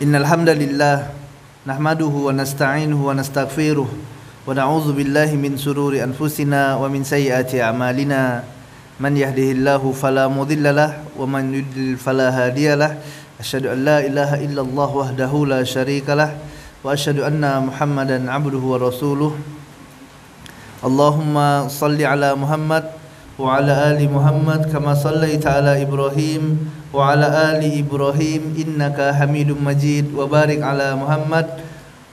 Innal hamdalillah nahmaduhu wa nasta'inuhu wa nastaghfiruh wa na'udzu billahi min shururi anfusina wa min sayyiati a'malina. Man yahdihillahu fala mudhillalah wa man yudlil fala hadiyalah. Asyhadu an la ilaha illallah wahdahu la syarikalah wa asyhadu anna Muhammadan 'abduhu wa rasuluh. Allahumma shalli ala Muhammad wa ala ali Muhammad kama shallaita ala Ibrahim wa ala ali Ibrahim innaka Hamidum Majid, wa barik ala Muhammad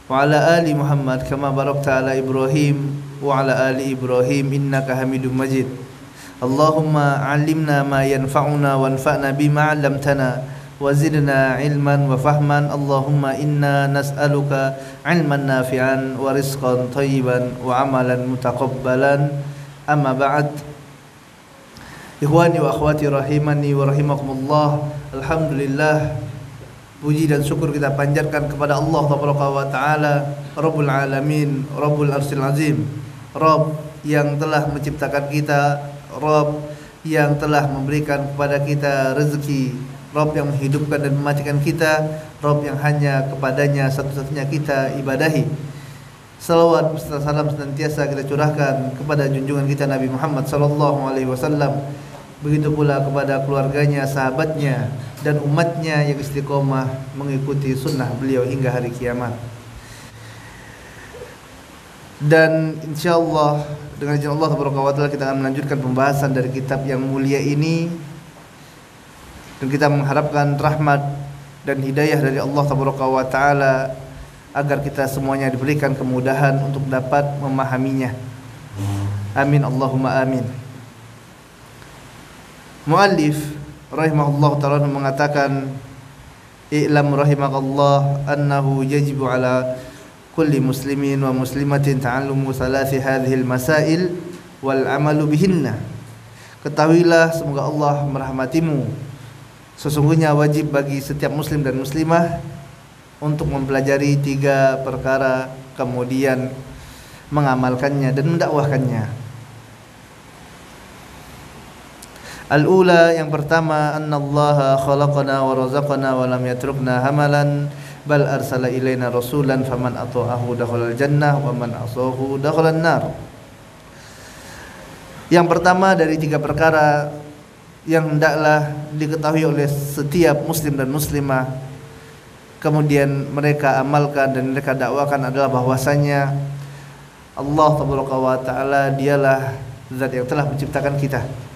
wa ala ali Muhammad kama barakta ala Ibrahim wa ala ali Ibrahim innaka Hamidum Majid. Allahumma 'allimna ma yanfa'una wanfa'na bima 'allamtana wa zidna ilman wa fahman. Allahumma inna nas'aluka ilman nafi'an wa rizqan thayyiban wa amalan mutaqabbalan. Amma ba'd. Ikhwani wa akhwati rahimani wa rahimakumullah. Alhamdulillah, puji dan syukur kita panjatkan kepada Allah Ta'ala, Rabbul Alamin, Rabbul Arsyil Azim, Rabb yang telah menciptakan kita, Rabb yang telah memberikan kepada kita rezeki, Rabb yang menghidupkan dan mematikan kita, Rabb yang hanya kepadanya satu-satunya kita ibadahi. Salawat serta salam senantiasa kita curahkan kepada junjungan kita Nabi Muhammad sallallahu alaihi wasallam. Begitu pula kepada keluarganya, sahabatnya, dan umatnya yang istiqomah mengikuti sunnah beliau hingga hari kiamat. Dan insyaallah dengan izin Allah Ta'ala kita akan melanjutkan pembahasan dari kitab yang mulia ini, dan kita mengharapkan rahmat dan hidayah dari Allah Ta'ala agar kita semuanya diberikan kemudahan untuk dapat memahaminya. Amin Allahumma amin. Muallif rahimahullah ta'ala mengatakan, i'lam rahimakallah annahu yajibu ala kulli muslimin wa muslimatin ta'allumu thalathi hadhil masail wal amalu bihinna. Ketahuilah, semoga Allah merahmatimu, sesungguhnya wajib bagi setiap muslim dan muslimah untuk mempelajari 3 perkara, kemudian mengamalkannya dan mendakwahkannya. Al-ula, yang pertama, annallaha khalaqana wa razaqana wa lam yatrukna hamalan bal arsala ilaina rasulan faman ata'ahu dakhalal jannah wa man asahu dakhalan nar. Yang pertama dari 3 perkara yang hendaklah diketahui oleh setiap muslim dan muslimah, kemudian mereka amalkan dan mereka dakwakan, adalah bahwasanya Allah Ta'ala dialah zat yang telah menciptakan kita.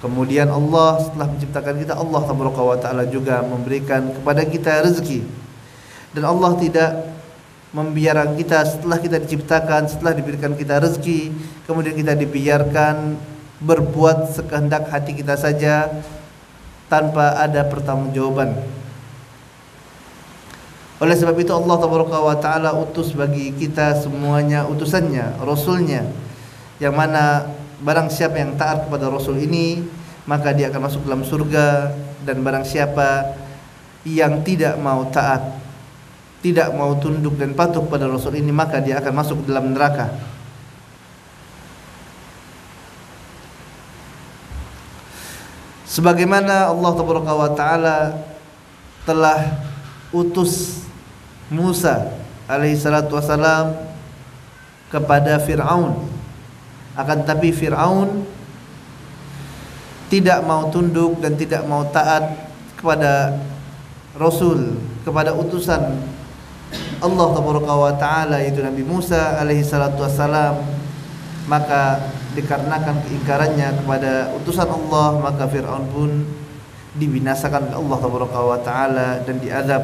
Kemudian Allah setelah menciptakan kita, Allah Ta'ala juga memberikan kepada kita rezeki. Dan Allah tidak membiarkan kita setelah kita diciptakan, setelah diberikan kita rezeki, kemudian kita dibiarkan berbuat sekehendak hati kita saja tanpa ada pertanggungjawaban. Oleh sebab itu Allah Ta'ala utus bagi kita semuanya utusannya, Rasulnya, yang mana barang siapa yang taat kepada Rasul ini, maka dia akan masuk dalam surga. Dan barang siapa yang tidak mau taat, tidak mau tunduk dan patuh kepada Rasul ini, maka dia akan masuk dalam neraka. Sebagaimana Allah Ta'ala telah utus Musa alaihi salatu wassalam kepada Fir'aun, akan tetapi Fir'aun tidak mau tunduk dan tidak mau taat kepada Rasul, kepada utusan Allah Ta'ala, yaitu Nabi Musa alaihi salatu wassalam. Maka dikarenakan keingkarannya kepada utusan Allah, maka Fir'aun pun dibinasakan oleh Allah Ta'ala dan diazab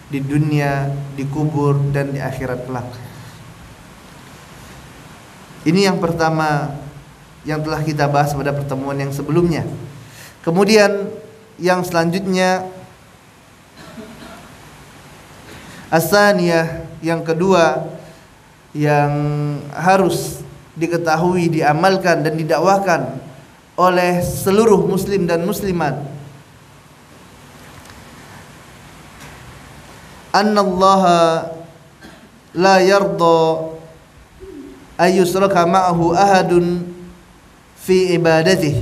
di dunia, dikubur, dan di akhirat kelak. Ini yang pertama yang telah kita bahas pada pertemuan yang sebelumnya. Kemudian yang selanjutnya, as-saniyah, yang kedua yang harus diketahui, diamalkan dan didakwahkan oleh seluruh muslim dan muslimat, annallaha la yarda ayyusraka ma'ahu ahadun fi ibadatihi,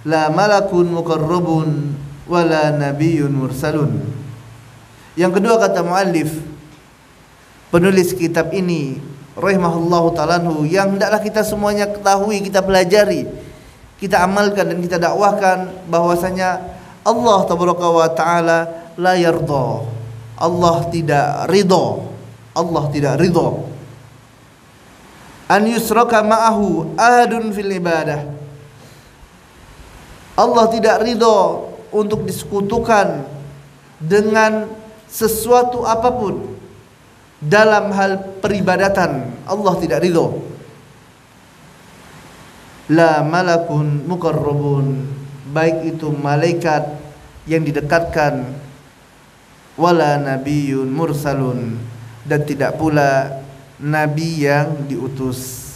la malakun muqarrabun wala nabiyyun mursalun. Yang kedua, kata muallif, penulis kitab ini rahimahullahu ta'ala, yang hendaklah kita semuanya ketahui, kita pelajari, kita amalkan dan kita dakwahkan bahwasanya Allah tabaraka wa ta'ala la yarda. Allah tidak ridha. Allah tidak ridha an yusraka ma'ahu ahadun fil ibadah. Allah tidak ridha untuk disekutukan dengan sesuatu apapun dalam hal peribadatan. Allah tidak ridha. La malakun muqarrabun, baik itu malaikat yang didekatkan, wala nabiyyun mursalun, dan tidak pula nabi yang diutus.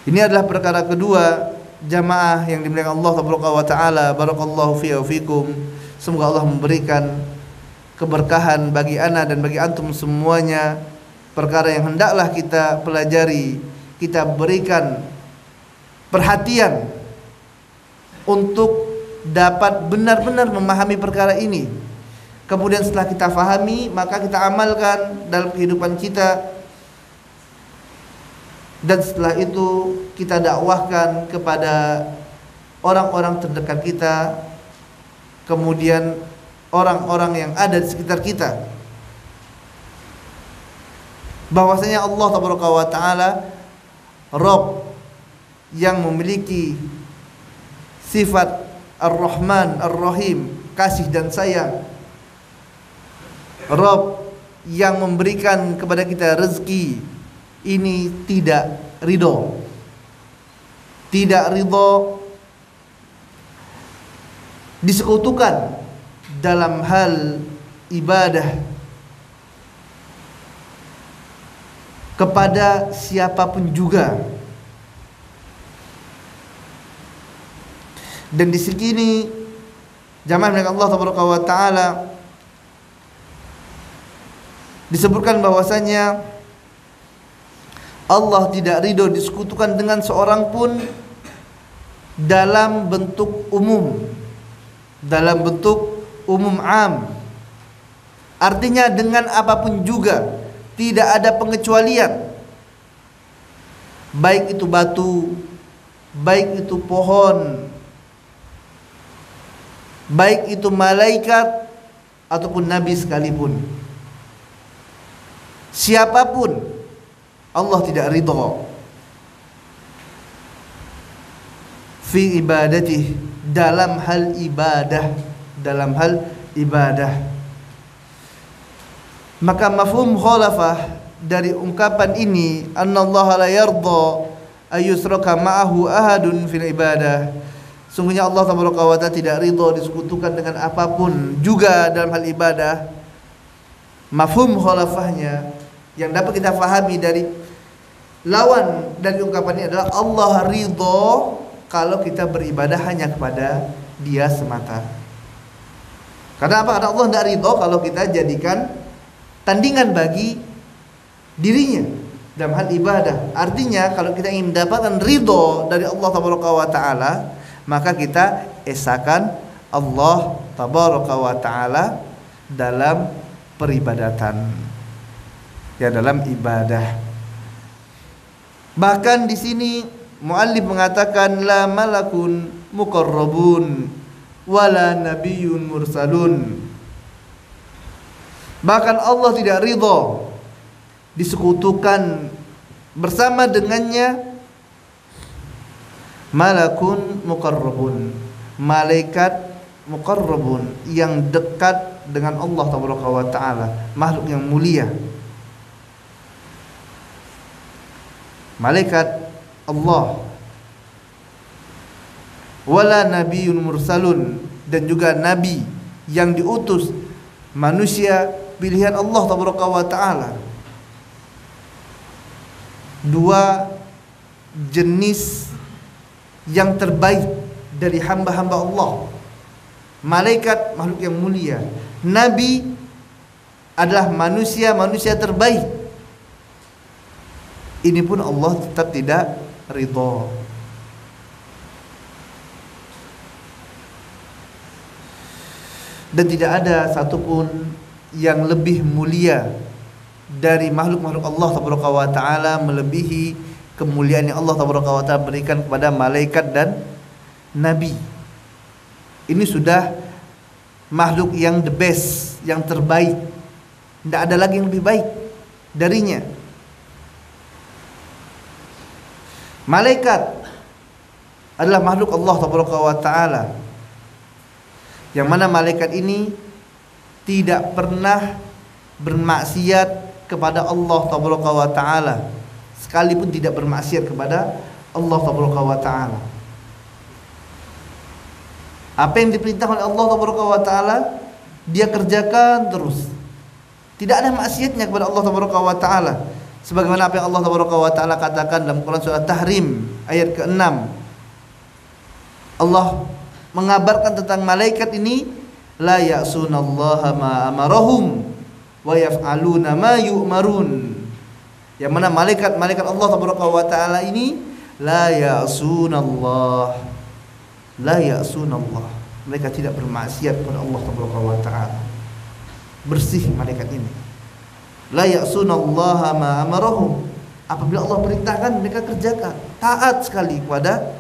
Ini adalah perkara kedua, jamaah yang dimuliakan Allah Taala. Barakallahu fi wa fikum. Semoga Allah memberikan keberkahan bagi ana dan bagi antum semuanya. Perkara yang hendaklah kita pelajari, kita berikan perhatian untuk dapat benar-benar memahami perkara ini. Kemudian setelah kita fahami, maka kita amalkan dalam kehidupan kita. Dan setelah itu kita dakwahkan kepada orang-orang terdekat kita, kemudian orang-orang yang ada di sekitar kita, bahwasanya Allah tabaraka wa ta'ala Rabb yang memiliki sifat Ar-Rahman Ar-Rahim, kasih dan sayang, Rabb yang memberikan kepada kita rezeki, ini tidak ridho. Tidak ridho disekutukan dalam hal ibadah kepada siapapun juga. Dan di sini jamaah dengan Allah tabaraka wa taala disebutkan bahwasanya Allah tidak ridho disekutukan dengan seorang pun dalam bentuk umum, dalam bentuk umum am. Artinya dengan apapun juga, tidak ada pengecualian. Baik itu batu, baik itu pohon, baik itu malaikat ataupun nabi sekalipun. Siapapun Allah tidak ridha fi ibadati, dalam hal ibadah, dalam hal ibadah. Maka mafhum khalafah dari ungkapan ini, annallaha la yarda ayyusraka ma'ahu ahadun fil ibadah. Sungguhnya Allah tabaraka wa ta'ala tidak ridha disekutukan dengan apapun juga dalam hal ibadah. Mafhum khalafahnya yang dapat kita fahami dari lawan dari ungkapan ini adalah Allah ridho kalau kita beribadah hanya kepada Dia semata. Karena apa? Karena Allah tidak ridho kalau kita jadikan tandingan bagi dirinya dalam hal ibadah. Artinya kalau kita ingin mendapatkan ridho dari Allah tabaraka wa ta'ala, maka kita esakan Allah tabaraka wa ta'ala dalam peribadatan, ya, dalam ibadah. Bahkan di sini muallif mengatakan la malakun muqarrabun wala nabiyyun mursalun. Bahkan Allah tidak ridha disekutukan bersama dengannya malakun muqarrabun, malaikat muqarrabun yang dekat dengan Allah tabaraka wa ta'ala, makhluk yang mulia. Malaikat Allah, wala nabiyyun mursalun, dan juga nabi yang diutus, manusia pilihan Allah tabaraka wa ta'ala. Dua jenis yang terbaik dari hamba-hamba Allah. Malaikat makhluk yang mulia, nabi adalah manusia terbaik. Ini pun Allah tetap tidak ridha. Dan tidak ada satupun yang lebih mulia dari makhluk-makhluk Allah Taala melebihi kemuliaan yang Allah Taala berikan kepada malaikat dan nabi. Ini sudah makhluk yang the best, yang terbaik. Tidak ada lagi yang lebih baik darinya. Malaikat adalah makhluk Allah Taala, yang mana malaikat ini tidak pernah bermaksiat kepada Allah Taala, sekalipun tidak bermaksiat kepada Allah Taala. Apa yang diperintahkan oleh Allah Taala dia kerjakan terus. Tidak ada maksiatnya kepada Allah Taala. Sebagaimana apa yang Allah Taala katakan dalam Quran surah Tahrim ayat ke-6. Allah mengabarkan tentang malaikat ini, la ya'sunallaha ma amarahum wa yaf'aluna ma yu'marun. Yang mana malaikat Allah Taala ini la ya'sunallah, mereka tidak bermaksiat kepada Allah Taala. Bersih malaikat ini. La ya'sunallaha ma amarahum. Apabila Allah perintahkan mereka kerjakan. Taat sekali kepada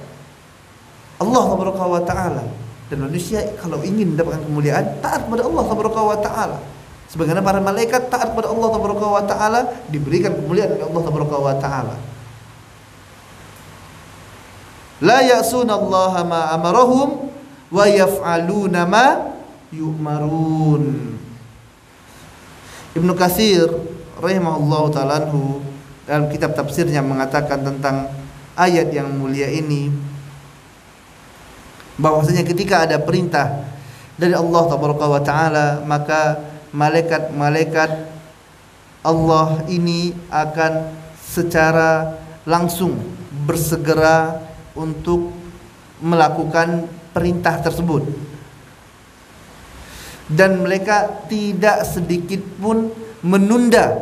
Allah Taala. Dan manusia kalau ingin mendapatkan kemuliaan, taat kepada Allah Taala. Sebagaimana para malaikat taat kepada Allah Taala, diberikan kemuliaan oleh Allah Taala. La ya'sunallaha ma amarahum wa yaf'aluna ma yu'marun. Ibnu Katsir rahimahullahu ta'ala anhu dalam kitab tafsirnya mengatakan tentang ayat yang mulia ini, bahwasanya ketika ada perintah dari Allah Taala, maka malaikat-malaikat Allah ini akan secara langsung bersegera untuk melakukan perintah tersebut, dan mereka tidak sedikit pun menunda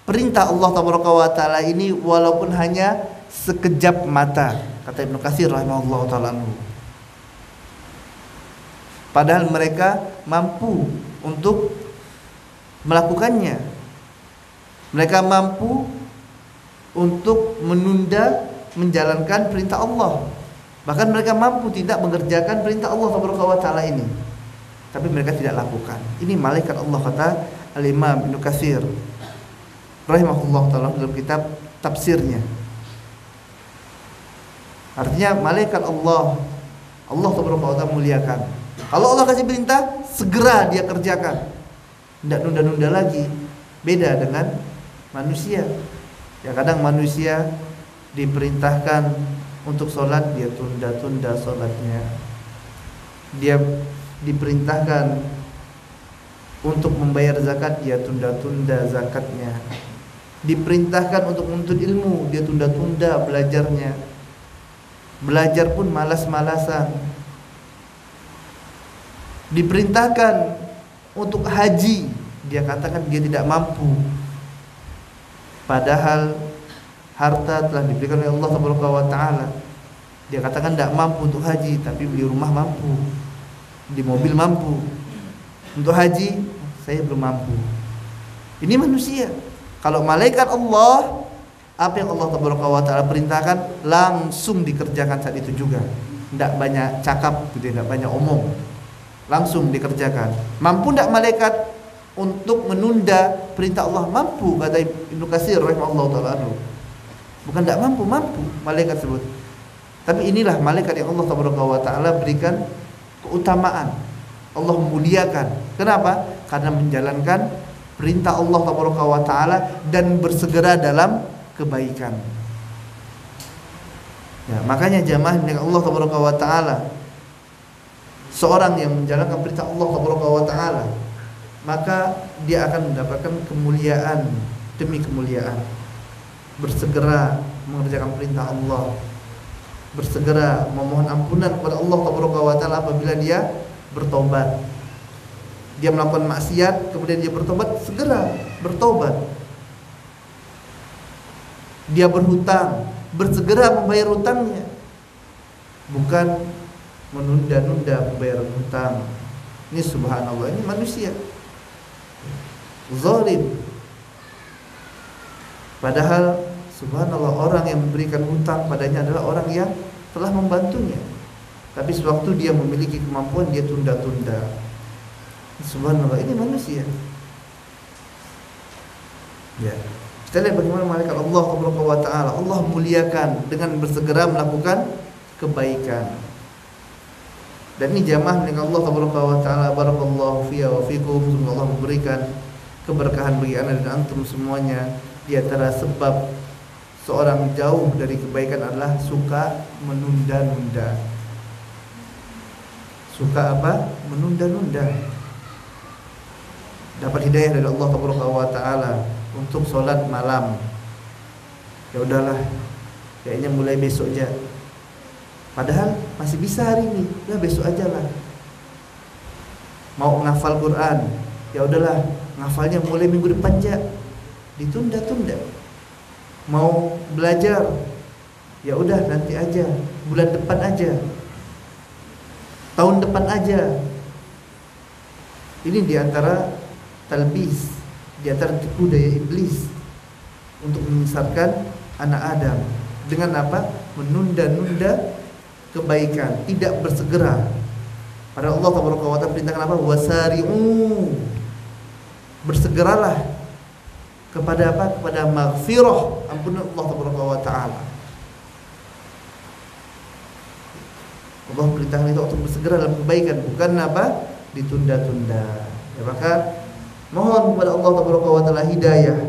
perintah Allah Taala ini walaupun hanya sekejap mata, kata Ibnu Katsir rahimahullahu ta'ala. Padahal mereka mampu untuk melakukannya. Mereka mampu untuk menunda menjalankan perintah Allah. Bahkan mereka mampu tidak mengerjakan perintah Allah Taala ini, tapi mereka tidak lakukan. Ini malaikat Allah, kata Al-Imam Ibnu Katsir rahimahullah ta'ala dalam kitab tafsirnya. Artinya malaikat Allah Taala muliakan. Kalau Allah kasih perintah, segera dia kerjakan, tidak nunda-nunda lagi. Beda dengan manusia. Ya, kadang manusia diperintahkan untuk sholat, dia tunda-tunda sholatnya. Dia diperintahkan untuk membayar zakat, dia tunda-tunda zakatnya. Diperintahkan untuk menuntut ilmu, dia tunda-tunda belajarnya. Belajar pun malas-malasan. Diperintahkan untuk haji, dia katakan dia tidak mampu. Padahal harta telah diberikan oleh Allah Taala. Dia katakan tidak mampu untuk haji, tapi beli rumah mampu, di mobil mampu. Untuk haji saya belum mampu. Ini manusia. Kalau malaikat Allah, apa yang Allah Taala perintahkan langsung dikerjakan saat itu juga. Tidak banyak cakap, tidak banyak omong, langsung dikerjakan. Mampu tidak malaikat untuk menunda perintah Allah? Mampu, kata Ibnu Katsir rahimahullah ta'ala. Bukan tidak mampu, mampu malaikat tersebut. Tapi inilah malaikat yang Allah Taala berikan keutamaan. Allah muliakan. Kenapa? Karena menjalankan perintah Allah Taala dan bersegera dalam kebaikan. Ya, makanya jamaah dengan Allah Taala, seorang yang menjalankan perintah Allah Taala, maka dia akan mendapatkan kemuliaan demi kemuliaan. Bersegera mengerjakan perintah Allah, bersegera memohon ampunan kepada Allah Taala apabila dia bertobat. Dia melakukan maksiat, kemudian dia bertobat, segera bertobat. Dia berhutang, bersegera membayar hutangnya, bukan menunda-nunda pembayaran hutang. Ini subhanallah, ini manusia zalim. Padahal subhanallah, orang yang memberikan hutang padanya adalah orang yang telah membantunya. Tapi sewaktu dia memiliki kemampuan, dia tunda-tunda. Subhanallah, ini manusia. Ya. Kita lihat bagaimana malaikat Allah Subhanahu wa taala, Allah muliakan dengan bersegera melakukan kebaikan. Dan ini jamaah dengan Allah Subhanahu wa taala, barakallahu fiyya wa fikum. Semoga Allah memberikan keberkahan bagi anda dan antum semuanya. Di antara sebab seorang jauh dari kebaikan adalah suka menunda-nunda. Suka apa? Menunda-nunda. Dapat hidayah dari Allah Subhanahu wa taala untuk sholat malam. Ya udahlah, kayaknya mulai besok aja. Padahal masih bisa hari ini, ya besok aja lah. Mau ngafal Quran, ya udahlah, ngafalnya mulai minggu depan aja. Ditunda-tunda. Mau belajar, ya udah nanti aja, bulan depan aja, tahun depan aja. Ini diantara talbis, diantara tipu daya iblis untuk menyesatkan anak Adam. Dengan apa? Menunda-nunda kebaikan, tidak bersegera. Padahal Allah Subhanahu wa taala perintahkan apa? Wasari'u, bersegeralah kepada apa? Kepada maghfirah, ampunan Allah Subhanahu wa taala. Allah perintahkan itu untuk bersegera dalam kebaikan, bukan apa? Ditunda-tunda. Ya, maka mohon kepada Allah Subhanahu wa taala hidayah.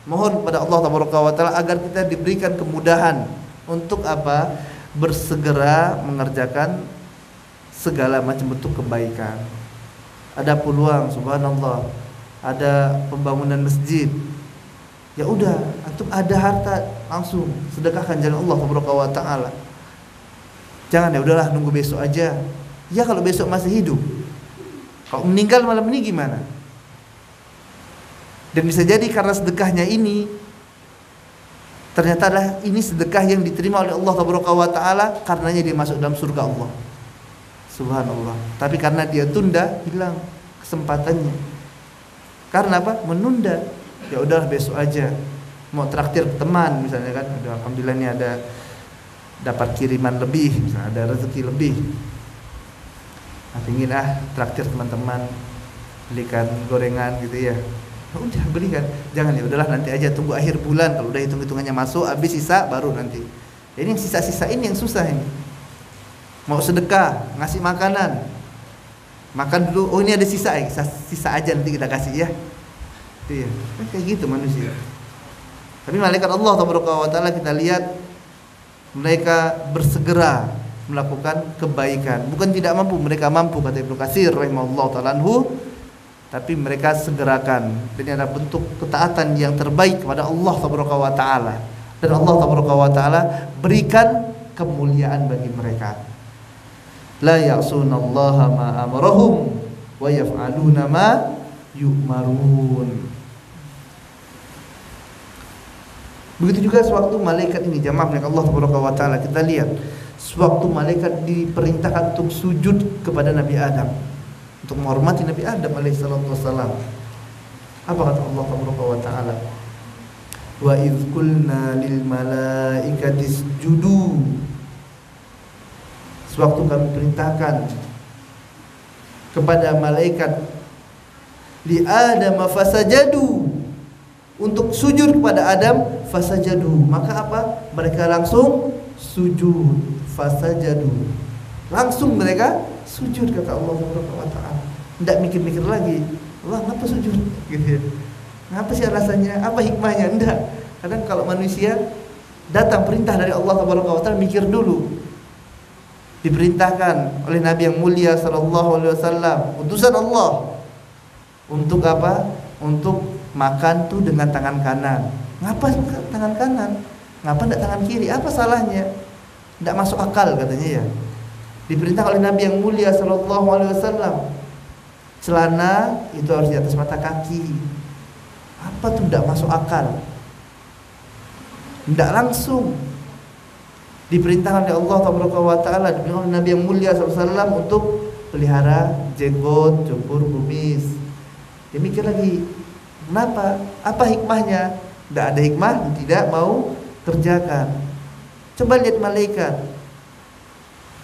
Mohon kepada Allah Subhanahu wa taala agar kita diberikan kemudahan untuk apa? Bersegera mengerjakan segala macam bentuk kebaikan. Ada peluang, subhanallah, ada pembangunan masjid. Ya udah, antum ada harta langsung sedekahkan jalan Allah Subhanahu wa taala. Jangan ya udahlah nunggu besok aja. Ya kalau besok masih hidup. Kalau meninggal malam ini gimana? Dan bisa jadi karena sedekahnya ini ternyata adalah ini sedekah yang diterima oleh Allah Subhanahu wa taala, karenanya dia masuk dalam surga Allah. Subhanallah. Tapi karena dia tunda, hilang kesempatannya. Karena apa? Menunda. Ya udahlah besok aja. Mau traktir teman misalnya kan, alhamdulillah ini ada dapat kiriman lebih, misalnya ada rezeki lebih. Nah, ingin traktir teman-teman, belikan gorengan gitu ya. Udah belikan. Jangan, ya udahlah nanti aja, tunggu akhir bulan kalau udah hitung-hitungannya masuk, habis sisa baru nanti. Ini yang sisa-sisa ini yang susah ini. Mau sedekah, ngasih makanan. Makan dulu, oh ini ada sisa aja nanti kita kasih ya. Iya, kayak gitu manusia. Tapi malaikat Allah Subhanahu wa taala kita lihat mereka bersegera melakukan kebaikan. Bukan tidak mampu, mereka mampu, kata Ibnu Katsir rahimahullah taala anhu, tapi mereka segerakan. Dan ada bentuk ketaatan yang terbaik kepada Allah Subhanahu wa taala. Dan Allah Subhanahu wa taala berikan kemuliaan bagi mereka. La ya'sunallaha ma amarahum wa yaf'aluna ma yu'marun. Begitu juga sewaktu malaikat ini, jamaah milik Allah Subhanahu wa taala, kita lihat sewaktu malaikat diperintahkan untuk sujud kepada Nabi Adam, untuk menghormati Nabi Adam alaihi salatu wassalam. Apa kata Allah Subhanahu wa taala? Wa idz qulna lil malaikati isjudu. Sewaktu kami perintahkan kepada malaikat li Adam fasajadu, untuk sujud kepada Adam, fasajadu, maka apa? Mereka langsung sujud, fasajadu, langsung mereka sujud, kata Allah Subhanahu wa taala. Tidak mikir-mikir lagi, Allah ngapa sujud gitu ya. Ngapa sih alasannya? Apa hikmahnya? Enggak. Kadang kalau manusia datang perintah dari Allah Subhanahu wa taala, mikir dulu. Diperintahkan oleh Nabi yang mulia sallallahu alaihi wasallam, utusan Allah, untuk apa? Untuk makan tuh dengan tangan kanan. Ngapa tangan kanan? Ngapa enggak tangan kiri? Apa salahnya? Enggak masuk akal katanya ya. Diperintah oleh Nabi yang mulia sallallahu alaihi wasallam, celana itu harus di atas mata kaki. Apa tuh enggak masuk akal? Enggak langsung. Diperintahkan oleh Allah Subhanahu wa taala, diperintahkan oleh Nabi yang mulia sallallahu alaihi wasallam untuk pelihara jenggot, cukur kumis. Dia mikir lagi, kenapa? Apa hikmahnya? Tidak ada hikmah, tidak mau kerjakan. Coba lihat malaikat.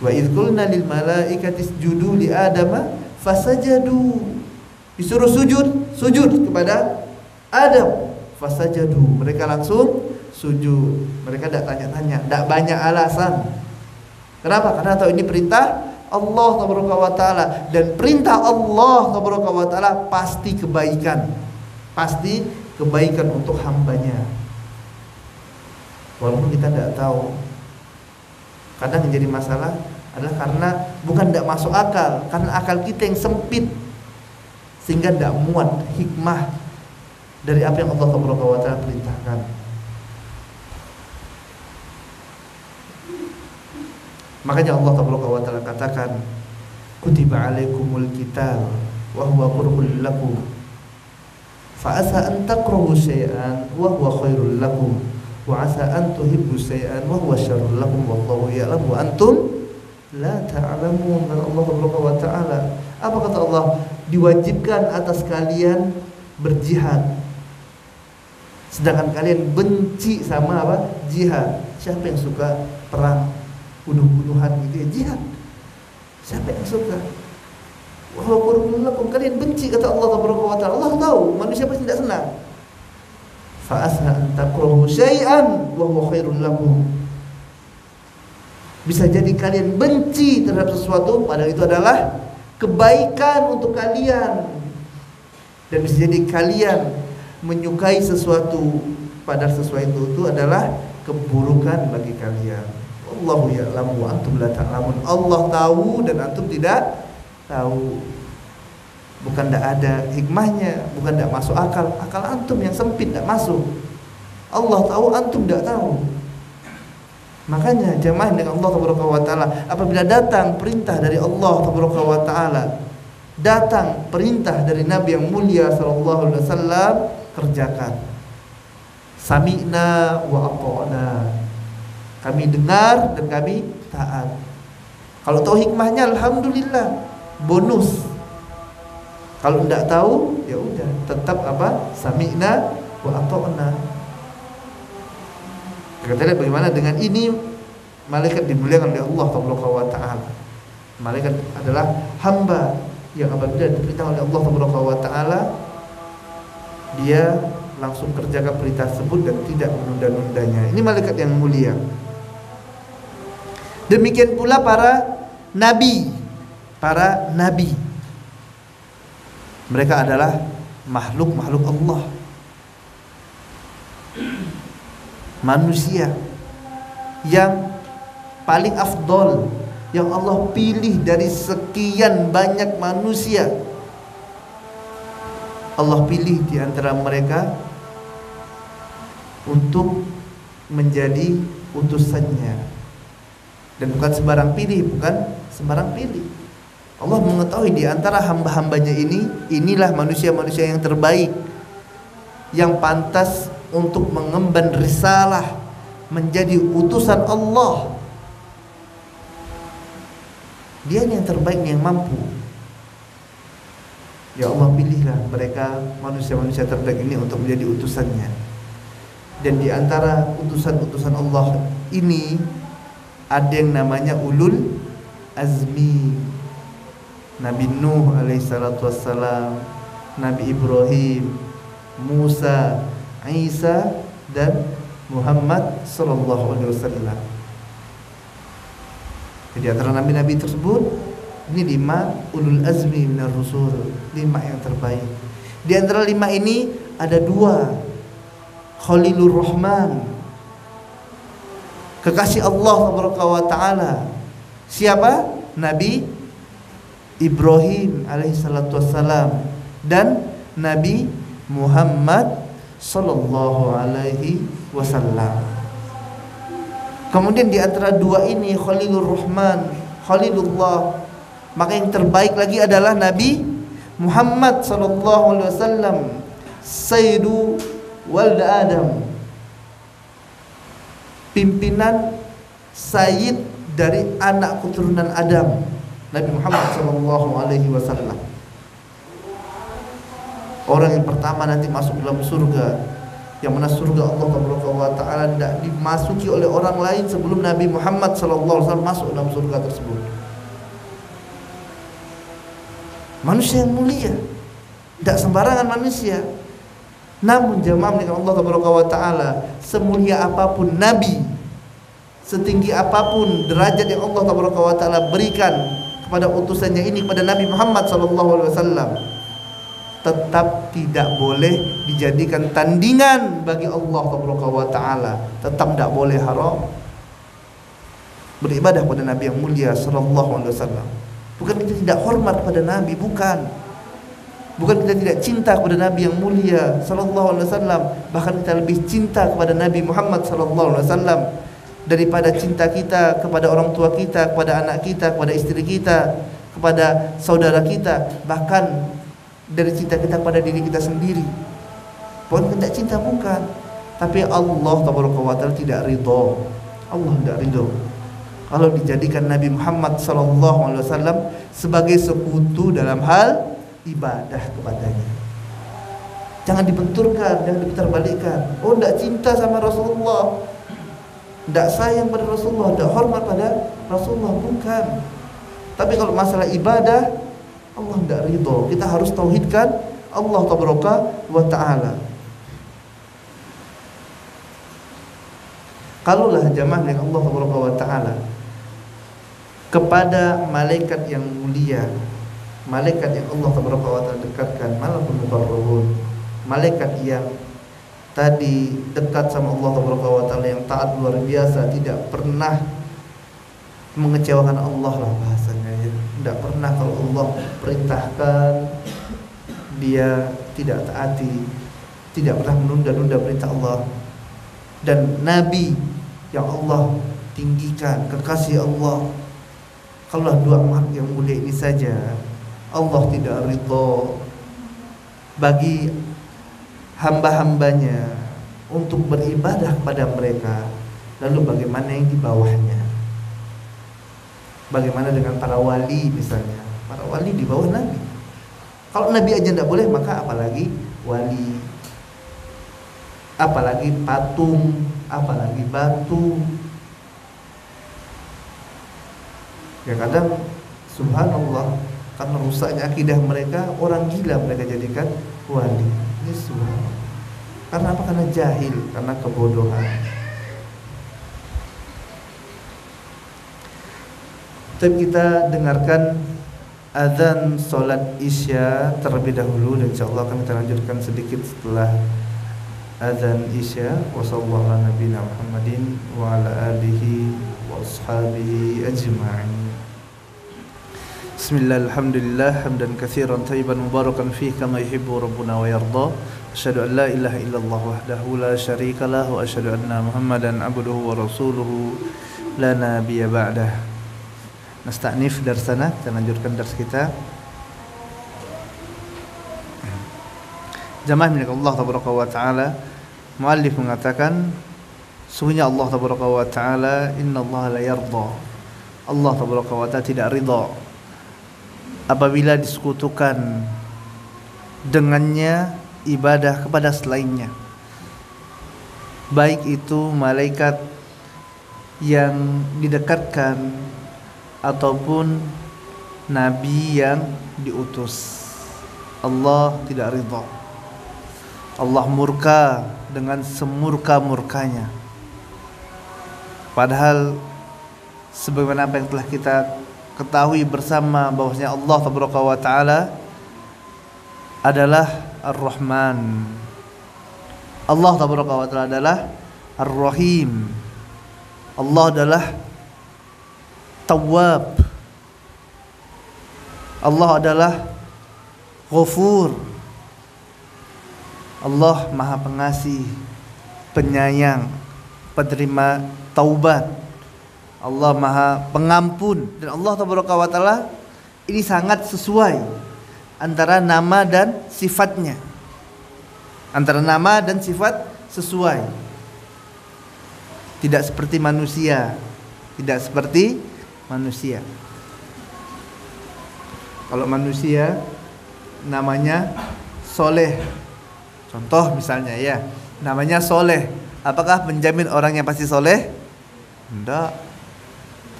Wa idz qulna lil malaikati isjudu li adama fasajadu. Disuruh sujud kepada Adam. Fasajadu. Mereka langsung sujud. Mereka tidak tanya-tanya, tidak banyak alasan. Kenapa? Karena tahu ini perintah Allah Taala, dan perintah Allah Taala pasti kebaikan. Pasti kebaikan untuk hambanya. Walaupun kita tidak tahu. Kadang yang jadi masalah adalah karena bukan tidak masuk akal, karena akal kita yang sempit sehingga tidak muat hikmah dari apa yang Allah Taala perintahkan. Makanya Allah Taala katakan, kutiba alaikumul qital wa huwa kurhul lakum fa asa an takrahu syai'an wa huwa khairul lakum wa asa an tuhibbu syai'an wa huwa syarrul lakum wallahu ya'lamu wa antum la ta'lamun. Allah Taala, apa kata Allah? Diwajibkan atas kalian berjihad, sedangkan kalian benci sama apa? Jihad. Siapa yang suka perang, bunuh-bunuhan gitu ya? Jihad. Siapa yang suka? Walaupun kalian benci, kata Allah Taala. Allah tahu manusia pasti tidak senang. Fa asa an takrahu syai'an wa huwa khairul lakum. Bisa jadi kalian benci terhadap sesuatu padahal itu adalah kebaikan untuk kalian. Dan bisa jadi kalian menyukai sesuatu padahal sesuatu itu adalah keburukan bagi kalian. Allahu ya'lamu wa antum la ta'lamun. Allah tahu dan antum tidak tahu. Bukan tidak ada hikmahnya, bukan tidak masuk akal. Akal antum yang sempit tidak masuk. Allah tahu, antum tidak tahu. Makanya jamaah dengan Allah Taala, apabila datang perintah dari Allah Taala, datang perintah dari Nabi yang mulia sallallahu alaihi wasallam, kerjakan. Sami'na wa ata'na. Kami dengar dan kami taat. Kalau tahu hikmahnya alhamdulillah, bonus. Kalau tidak tahu, ya udah, tetap apa? Sami'na wa ata'na. Kita lihat bagaimana dengan ini malaikat dimuliakan oleh Allah Taala. Malaikat adalah hamba yang apabila diperintah oleh Allah Taala, dia langsung kerjakan perintah tersebut dan tidak menunda-nundanya. Ini malaikat yang mulia. Demikian pula para nabi. Mereka adalah makhluk Allah, manusia yang paling afdol, yang Allah pilih dari sekian banyak manusia. Allah pilih di antara mereka untuk menjadi utusannya. Dan bukan sembarang pilih, Allah mengetahui di antara hamba-hambanya inilah manusia-manusia yang terbaik, yang pantas untuk mengemban risalah, menjadi utusan Allah. Dia yang terbaik, yang mampu. Ya Allah, pilihlah mereka, manusia-manusia terbaik ini untuk menjadi utusannya. Dan di antara utusan-utusan Allah ini ada yang namanya ulul azmi. Nabi Nuh alaihissalatu wassalam, Nabi Ibrahim, Musa, Isa, dan Muhammad sallallahu alaihi wasallam. Jadi antara nabi-nabi tersebut, ini 5 ulul azmi minar rusul, 5 yang terbaik. Di antara 5 ini ada 2 Khalilur Rahman, kekasih Allah Taala. Siapa? Nabi Ibrahim alaihissalatu wassalam dan Nabi Muhammad sallallahu alaihi wasallam. Kemudian di antara 2 ini Khalilur Rahman, Khalilullah, maka yang terbaik lagi adalah Nabi Muhammad sallallahu alaihi wasallam, Sayyidu walad Adam, pimpinan Sayyid dari anak keturunan Adam. Nabi Muhammad sallallahu alaihi wasallam. Orang yang pertama nanti masuk dalam surga, yang mana surga Allah Taala tidak dimasuki oleh orang lain sebelum Nabi Muhammad sallallahu alaihi wasallam masuk dalam surga tersebut. Manusia yang mulia, tidak sembarangan manusia. Namun jamaah dengan Allah Taala, semulia apapun Nabi, setinggi apapun derajat yang Allah Taala berikan kepada utusannya ini, kepada Nabi Muhammad sallallahu alaihi wasallam, tetap tidak boleh dijadikan tandingan bagi Allah Taala. Tetap tidak boleh haram beribadah kepada Nabi yang mulia sallallahu alaihi wasallam. Bukan kita tidak hormat kepada Nabi, bukan kita tidak cinta kepada Nabi yang mulia sallallahu alaihi wasallam, bahkan kita lebih cinta kepada Nabi Muhammad sallallahu alaihi wasallam daripada cinta kita kepada orang tua kita, kepada anak kita, kepada istri kita, kepada saudara kita, bahkan dari cinta kita kepada diri kita sendiri. Bukan tidak cinta, bukan, tapi Allah Taala tidak ridho. Allah tidak ridho kalau dijadikan Nabi Muhammad SAW sebagai sekutu dalam hal ibadah kepadanya. Jangan dibenturkan, jangan diputarbalikkan. Oh, tidak cinta sama Rasulullah, tidak sayang pada Rasulullah, tidak hormat pada Rasulullah, bukan. Tapi kalau masalah ibadah, Allah tidak ridho. Kita harus tauhidkan Allah Taala. Kalaulah jamaah dengan Allah Taala kepada malaikat yang mulia, malaikat yang Allah Taala dekatkan, malakul muqarrabun, malaikat yang tadi dekat sama Allah Taala, yang taat luar biasa, tidak pernah mengecewakan Allah lah bahasanya ya. Tidak pernah kalau Allah perintahkan dia tidak taati, tidak pernah menunda-nunda perintah Allah. Dan Nabi yang Allah tinggikan, kekasih Allah, kalau dua makhluk yang mulia ini saja Allah tidak ridho bagi hamba-hambanya untuk beribadah kepada mereka, lalu bagaimana yang di bawahnya? Bagaimana dengan para wali misalnya? Para wali di bawah Nabi. Kalau Nabi aja tidak boleh, maka apalagi wali, apalagi patung, apalagi batu. Ya kadang subhanallah, karena rusaknya akidah mereka, orang gila mereka jadikan wali. Ini subhanallah. Karena apa? Karena jahil, karena kebodohan. Tapi kita dengarkan azan salat Isya terlebih dahulu, dan insyaallah akan kita lanjutkan sedikit setelah azan Isya. Wassallallahu ala nabiyina Muhammadin wa ala alihi wa ashabihi ajma'in. Bismillah, alhamdulillah, hamdan katsiran thayyiban mubarakan fihi kama yuhibbu rabbuna wa yarda. Asyhadu an la ilaha illallah wahdahu la syarika lah, wa asyhadu anna Muhammadan abduhu wa rasuluhu la nabiyya ba'dah. Nasta'nif darsana, kita lanjutkan dars kita. Jamaah milik Allah tabaraka wa taala, muallif mengatakan sungguhnya Allah tabaraka wa taala, innallaha la yarda, Allah tabaraka wa taala tidak ridha apabila disekutukan dengannya ibadah kepada selainnya, baik itu malaikat yang didekatkan ataupun nabi yang diutus. Allah tidak ridha, Allah murka dengan semurka-murkanya. Padahal sebagaimana apa yang telah kita ketahui bersama, bahwasanya Allah tabaraka wa taala adalah Ar-Rahman, Allah tabaraka wa taala adalah Ar-Rahim, Allah adalah Tawwab, Allah adalah Ghafur, Allah Maha Pengasih, Penyayang, Penerima Taubat, Allah Maha Pengampun. Dan Allah Tabaraka wa Ta'ala ini sangat sesuai antara nama dan sifatnya, antara nama dan sifat sesuai. Tidak seperti manusia, tidak seperti manusia. Kalau manusia namanya soleh, contoh misalnya ya, namanya soleh, apakah menjamin orang yang pasti soleh? Enggak.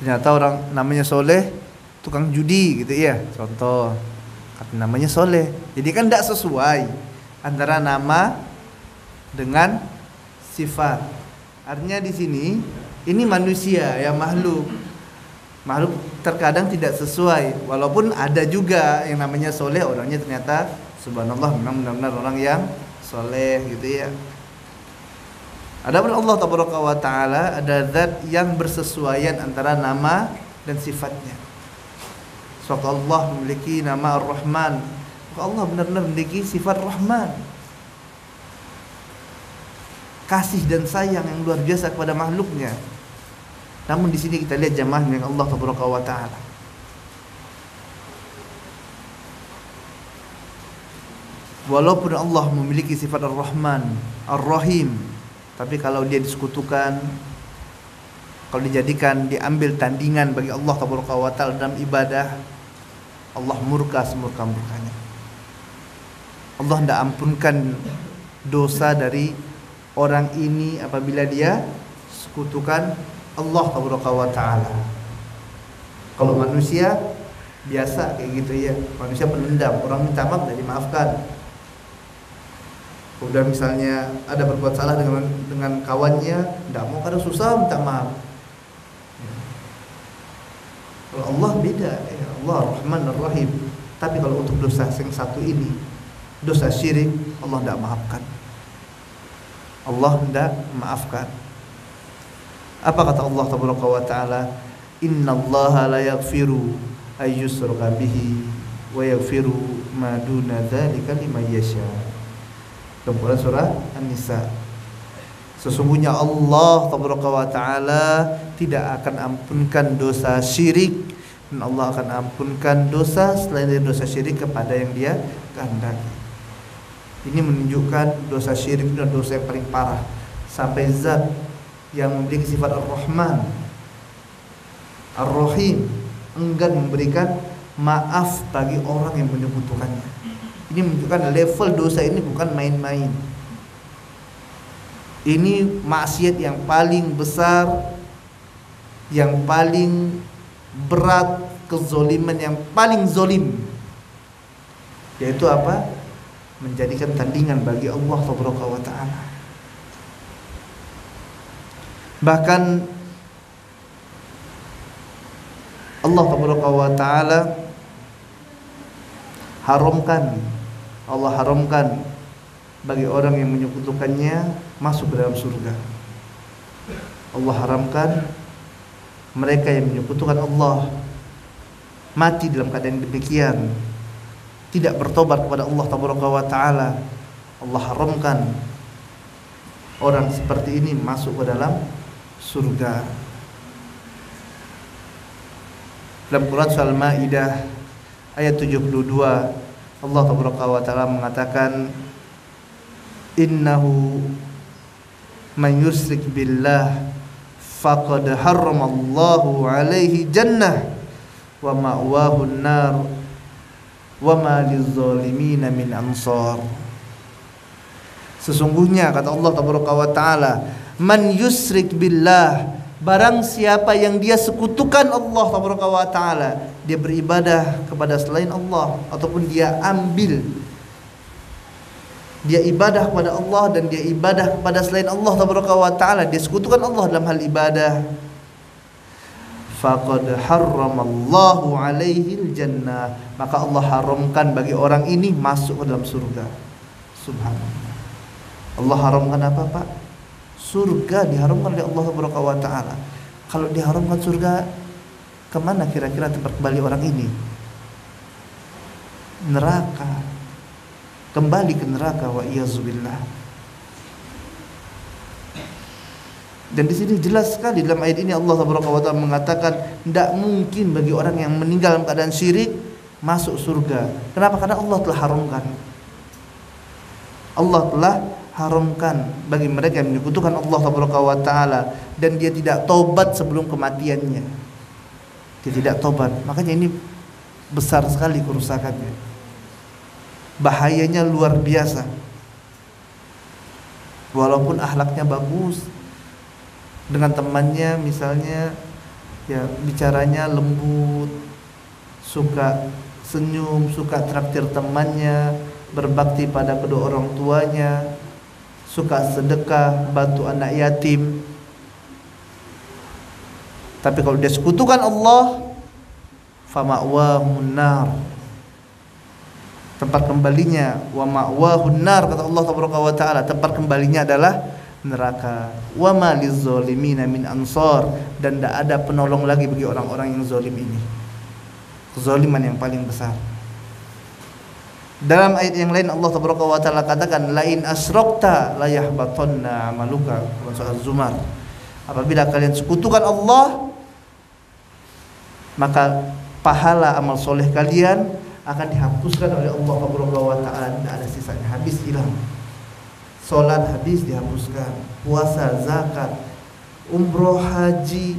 Ternyata orang namanya soleh tukang judi gitu ya, contoh, namanya soleh. Jadi kan tidak sesuai antara nama dengan sifat. Artinya di sini ini manusia ya, makhluk terkadang tidak sesuai, walaupun ada juga yang namanya soleh, orangnya ternyata subhanallah memang benar-benar orang yang soleh gitu ya. Adapun Allah Taala ada zat yang bersesuaian antara nama dan sifatnya. Sebab Allah memiliki nama Ar-Rahman, maka Allah benar-benar memiliki sifat Rahman, kasih dan sayang yang luar biasa kepada makhluknya. Namun di sini kita lihat jamaah dengan Allah Taala. Walaupun Allah memiliki sifat Ar-Rahman, Ar-Rahim, tapi kalau dia disekutukan, kalau dijadikan, diambil tandingan bagi Allah Taala dalam ibadah, Allah murka semurka-murkanya. Allah tidak ampunkan dosa dari orang ini apabila dia sekutukan Allah Taala. Kalau manusia biasa kayak gitu ya, manusia pendendam, orang minta maaf tidak dimaafkan. Udah misalnya ada berbuat salah dengan kawannya, tidak mau, kadang susah minta maaf. Kalau Allah beda ya, Allah Rahman Ar-Rahim. Tapi kalau untuk dosa yang satu ini, dosa syirik, Allah tidak maafkan. Allah tidak maafkan. Apa kata Allah Taala? Innallaha la yaghfiru ay yushraka bihi wa yaghfiru ma duna dzalika liman yasha. Dalam Quran surah An-Nisa. Sesungguhnya Allah Taala tidak akan ampunkan dosa syirik, dan Allah akan ampunkan dosa selain dari dosa syirik kepada yang Dia kehendaki. Ini menunjukkan dosa syirik adalah dosa yang paling parah, sampai zat yang memiliki sifat Ar-Rahman, Ar-Rahim enggan memberikan maaf bagi orang yang menyekutukannya. Ini menunjukkan level dosa ini bukan main-main. Ini maksiat yang paling besar, yang paling berat, kezoliman yang paling zolim, yaitu apa? Menjadikan tandingan bagi Allah Taala. Bahkan Allah Taala haramkan bagi orang yang menyekutukannya masuk ke dalam surga. Allah haramkan mereka yang menyekutukan Allah mati dalam keadaan demikian, tidak bertobat kepada Allah Taala. Allah haramkan orang seperti ini masuk ke dalam surga. Dalam Quran surah Al-Maidah ayat 72, Allah Taala mengatakan, innahu man yusyrik billah faqad harramallahu alaihi jannah wa ma'wahu an-nar wa ma lizzalimin min ansar. Sesungguhnya kata Allah Taala, man yusyrik billah, barang siapa yang dia sekutukan Allah Taala, dia beribadah kepada selain Allah, ataupun dia ibadah kepada Allah dan dia ibadah kepada selain Allah Taala, dia sekutukan Allah dalam hal ibadah, faqad harramallahu alaihi jannah, maka Allah haramkan bagi orang ini masuk ke dalam surga. Subhanallah. Allah haramkan apa, Pak? Surga diharamkan oleh Allah Taala. Kalau diharamkan surga, kemana kira-kira tempat kembali orang ini? Neraka. Kembali ke neraka, wa iyazubillah. Dan di sini jelas sekali dalam ayat ini Allah Taala mengatakan tidak mungkin bagi orang yang meninggal dalam keadaan syirik masuk surga. Kenapa? Karena Allah telah haramkan. Allah telah haramkan bagi mereka yang menyekutukan Allah Taala dan dia tidak taubat sebelum kematiannya. Dia tidak taubat. Makanya ini besar sekali kerusakannya. Bahayanya luar biasa. Walaupun akhlaknya bagus, dengan temannya misalnya ya bicaranya lembut, suka senyum, suka traktir temannya, berbakti pada kedua orang tuanya, suka sedekah, bantu anak yatim. Tapi kalau dia sekutukan Allah, fama'wahun nar, tempat kembalinya, wa ma'wahun nar, kata Allah Taala, tempat kembalinya adalah neraka. Wa ma lizzalimina min ansar, dan tidak ada penolong lagi bagi orang-orang yang zalim ini. Kezaliman yang paling besar. Dalam ayat yang lain Allah Taala katakan, lain asrokta la yahbatanna amaluka, surah Az-Zumar. Apabila kalian sekutukan Allah, maka pahala amal soleh kalian akan dihapuskan oleh Allah Taala. Tidak ada sisanya, habis hilang. Salat habis dihapuskan, puasa, zakat, umroh, haji,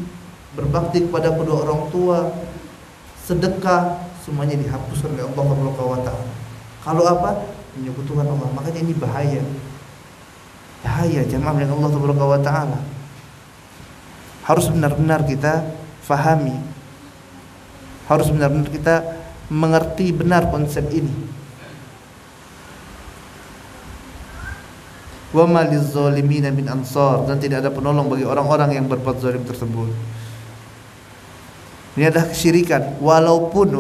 berbakti kepada kedua orang tua, sedekah, semuanya dihapuskan oleh Allah Taala. Kalau apa? Menyekutukan Allah. Makanya ini bahaya. Bahaya jemaah yang Allah Taala. Harus benar-benar kita fahami. Harus benar-benar kita mengerti benar konsep ini. Wa ma lizzalimina min ansar, dan tidak ada penolong bagi orang-orang yang berbuat zalim tersebut. Ini adalah kesyirikan, walaupun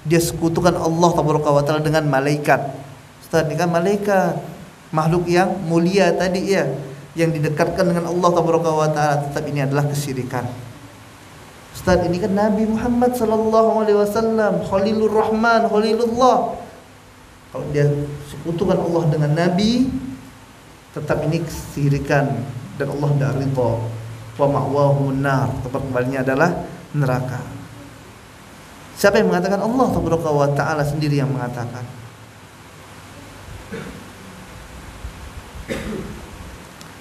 dia sekutukan Allah Taala dengan malaikat. Ustaz, ini kan malaikat, makhluk yang mulia tadi ya, yang didekatkan dengan Allah Taala, tetap ini adalah kesyirikan. Ustaz, ini kan Nabi Muhammad sallallahu alaihi wasallam, Khalilur Rahman, Khalilullah. Kalau dia sekutukan Allah dengan nabi, tetap ini kesyirikan dan Allah tidak ridha. Wa ma'wahumun nar, tempat kembalinya adalah neraka. Siapa yang mengatakan? Allah Taala sendiri yang mengatakan.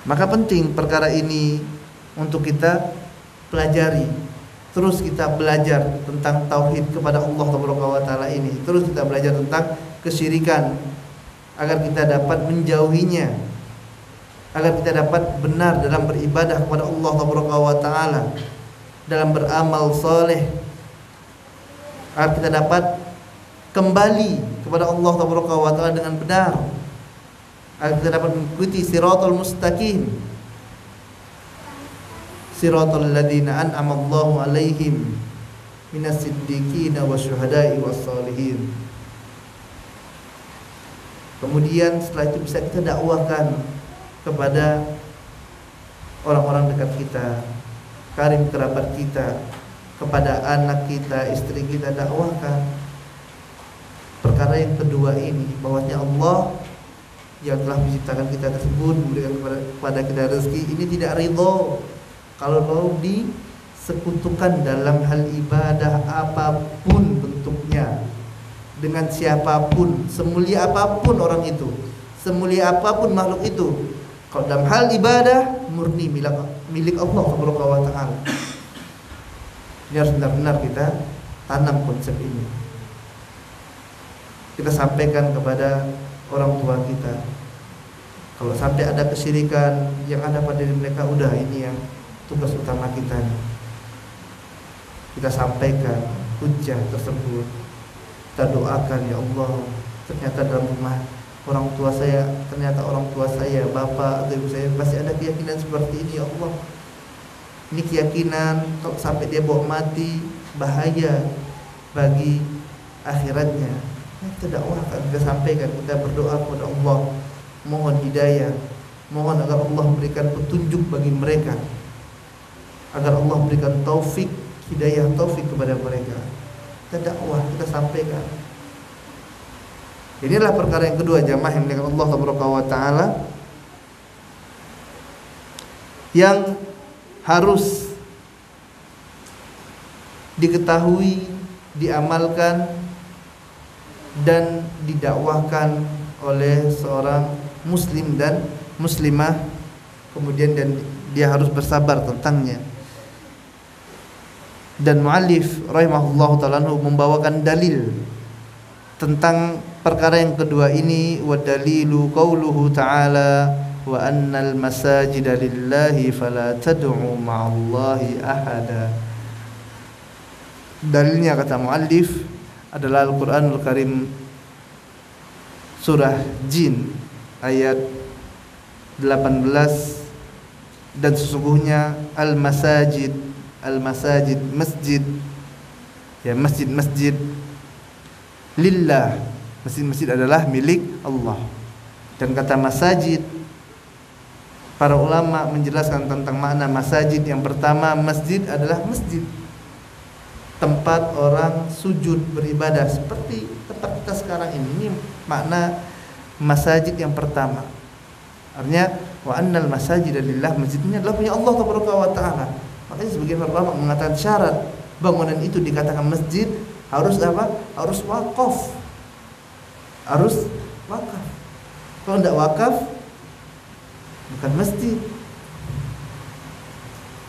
Maka penting perkara ini untuk kita pelajari. Terus kita belajar tentang tauhid kepada Allah Taala ini. Terus kita belajar tentang kesyirikan agar kita dapat menjauhinya, agar kita dapat benar dalam beribadah kepada Allah Taala, dalam beramal soleh, agar kita dapat kembali kepada Allah Taala dengan benar, agar kita dapat mengikuti siratal mustaqim, siratal ladzina an'ama Allahu 'alaihim minas siddiqina wasyuhada'i wassalihin. Kemudian setelah itu bisa kita dakwahkan kepada orang-orang dekat kita, karim kerabat kita, kepada anak kita, istri kita, dakwahkan. Perkara yang kedua ini, bahwasanya Allah yang telah menciptakan kita tersebut, memberikan kepada kita rezeki, ini tidak ridho kalau mau disekutukan dalam hal ibadah apapun bentuknya, dengan siapapun, semulia apapun orang itu, semulia apapun makhluk itu. Kalau dalam hal ibadah murni milik Allah Taala. Ini harus benar-benar kita tanam konsep ini. Kita sampaikan kepada orang tua kita. Kalau sampai ada kesyirikan yang ada pada diri mereka, udah ini yang tugas utama kita nih. Kita sampaikan hujah tersebut. Kita doakan, ya Allah, ternyata dalam rumah orang tua saya, bapak atau ibu saya masih ada keyakinan seperti ini, ya Allah. Ini keyakinan kalau sampai dia bawa mati bahaya bagi akhiratnya. Kita dakwahkan, kita sampaikan, kita berdoa kepada Allah, mohon hidayah, mohon agar Allah berikan petunjuk bagi mereka, agar Allah berikan taufik, hidayah taufik kepada mereka. Kita dakwah, kita sampaikan. Inilah perkara yang kedua, jamaah yang dimuliakan Allah Taala, yang harus diketahui, diamalkan dan didakwahkan oleh seorang muslim dan muslimah, kemudian dan dia harus bersabar tentangnya. Dan muallif rahimahullahu taala membawakan dalil tentang perkara yang kedua ini, wa dalilu qauluhu ta'ala wa annal masajida lillahi fala tad'u ma'allahi ahada. Dalilnya kata muallif adalah Al-Qur'anul Karim surah Jin ayat 18, dan sesungguhnya al-masajid masjid, ya masjid lillah, masjid-masjid adalah milik Allah. Dan kata masajid, para ulama menjelaskan tentang makna masajid. Yang pertama, masjid adalah masjid, tempat orang sujud beribadah seperti tempat kita sekarang ini. Ini makna masajid yang pertama. Artinya wa annal masajida lillah, masjid ini adalah punya Allah Taala. Makanya sebagian ulama mengatakan syarat bangunan itu dikatakan masjid harus apa? Harus wakaf. Harus wakaf. Kalau tidak wakaf bukan masjid.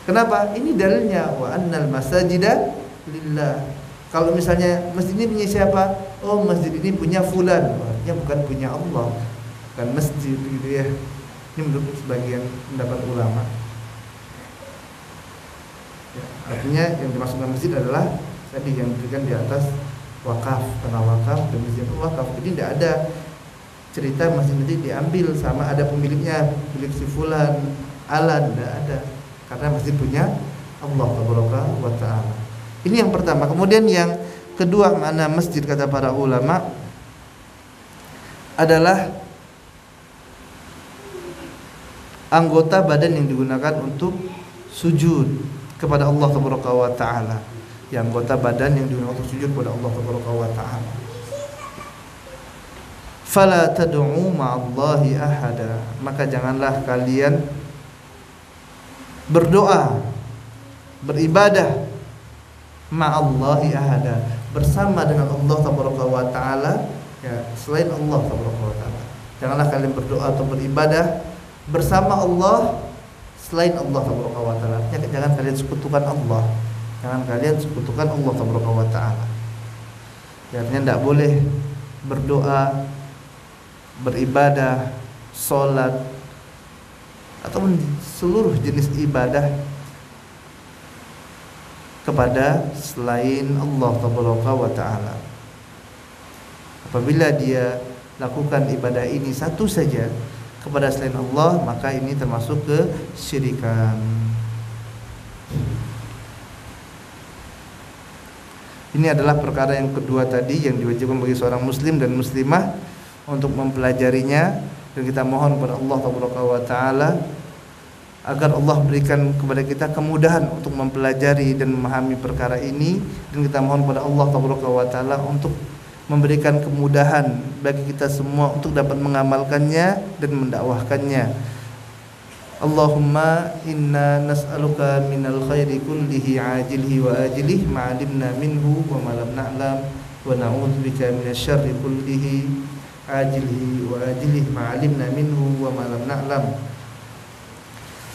Kenapa? Ini dalilnya wa annal masajida lillah. Kalau misalnya masjid ini punya siapa? Oh, masjid ini punya fulan. Artinya bukan punya Allah, bukan masjid gitu ya. Ini menurut sebagian pendapat ulama. Ya, artinya yang dimaksudkan masjid adalah tadi yang diberikan di atas wakaf, karena wakaf dan masjid itu wakaf. Jadi tidak ada cerita masjid itu diambil sama ada pemiliknya, milik si fulan, alan, tidak ada. Karena masjid punya Allah wa ta'ala. Ini yang pertama. Kemudian yang kedua, makna masjid kata para ulama adalah anggota badan yang digunakan untuk sujud kepada Allah wa ta'ala. Yang anggota badan yang digunakan untuk sujud kepada Allah wa ta'ala. Fala tad'u ma'allahi ahada, maka janganlah kalian berdoa, beribadah ma'allahi ahada, bersama dengan Allah wa ta'ala, ya, selain Allah wa ta'ala. Janganlah kalian berdoa atau beribadah bersama Allah selain Allah wa ta'ala. Jangan kalian sekutukan Allah. Jangan kalian sekutukan Allah wa ta'ala. Artinya tidak boleh berdoa, beribadah, sholat, atau seluruh jenis ibadah kepada selain Allah wa ta'ala. Apabila dia lakukan ibadah ini satu saja kepada selain Allah, maka ini termasuk kesyirikan. Ini adalah perkara yang kedua tadi yang diwajibkan bagi seorang muslim dan muslimah untuk mempelajarinya, dan kita mohon kepada Allah wa ta'ala agar Allah berikan kepada kita kemudahan untuk mempelajari dan memahami perkara ini, dan kita mohon kepada Allah wa ta'ala untuk memberikan kemudahan bagi kita semua untuk dapat mengamalkannya dan mendakwahkannya. Allahumma inna nas'aluka minal khairi kullihi ajilihi wa ajilihi ma'alimna minhu wa ma lam na'lam, wa na'udzubika minasy syarri kullihi ajilihi wa ajilihi ma'alimna minhu wa ma lam na'lam.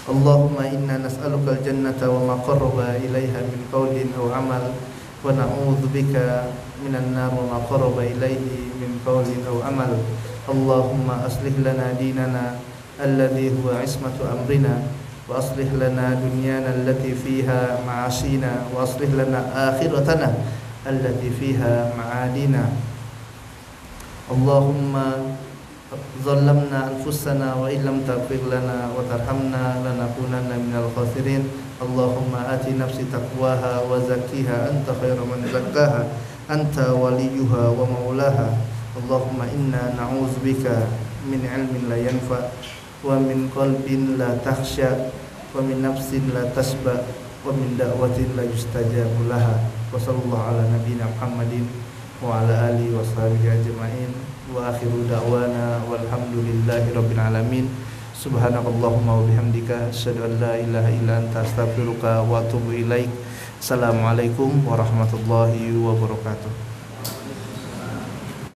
Allahumma inna nas'aluka al-jannata wa ma qarraba ilaiha min qawlin aw amal, wa na'udzubika minan nar wa ma qarraba ilaihi min qawlin aw amal. Allahumma aslih lana dinana alladhi huwa ismatu amrina, wa aslih lana dunyana allati fiha ma'asina, wa aslih lana akhiratana allati fiha ma'adina. Allahumma zalamna anfusana wa illam taghfir lana wa tarhamna lanakunanna minal khasirin. Allahumma ati nafsi taqwaha wa zakkiha anta khairu man zakkaha anta waliyuha wa maulaha. Allahumma inna na'udzubika min ilmin la yanfa, wa min qalbin la takhsha, wa min nafsin la tasba, wa min da'watin la yustajabu laha. Wa sallallahu ala nabiyyina Muhammadin wa ala alihi wa sahbihi ajma'in. Wa akhiru da'wana walhamdulillahi rabbil alamin. Subhanakallahumma wa bihamdika asyhadu an la ilaha illa anta astaghfiruka wa atubu ilaik. Assalamualaikum warahmatullahi wabarakatuh.